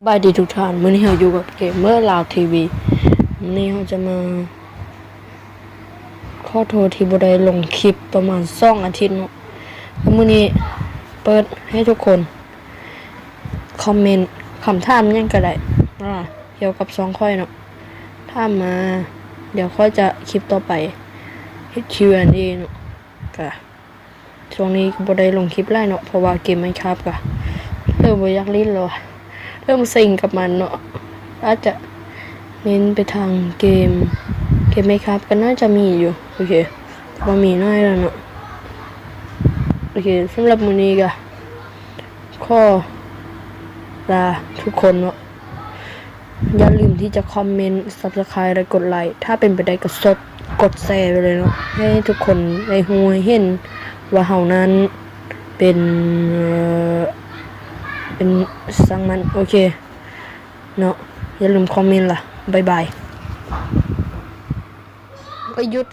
บายดีทุกท่านมื้อนี้เราอยู่กับเกมเมอร์ลาวทีวีมื้อนี้เราจะมาขอโทษที่บ่ได้ลงคลิปประมาณ2 อาทิตย์เนาะแล้วมื้อนี้เปิดให้ทุกคนคอมเมนต์คำถามหยังก็ได้เกี่ยวกับ2ค่อยเนาะถามมาเดี๋ยวค่อยจะคลิปต่อไปเฮ็ด Q&A เนาะก็ช่วงนี้บ่ได้ลงคลิปหลายเนาะเพราะว่าเกม Minecraft ก็เริ่มบ่อยากเล่นแล้วเริ่มเซ็งกับมันเนาะอาจจะเน้นไปทางเกมไหมครับก็น่าจะมีอยู่โอเคพอมีน้อยแล้วเนาะโอเคสำหรับมื้อนี้ก็ขอลาทุกคนเนาะอย่าลืมที่จะคอมเมนต์ Subscribe และกดไลค์ถ้าเป็นไปได้ก็กดแชร์ไปเลยเนาะให้ทุกคนได้ฮู้เห็นว่าเฮานั้นเป็นสั่งมันโอเคเนาะอย่าลืมคอมเมนต์ล่ะบ๊ายบายไปหยุด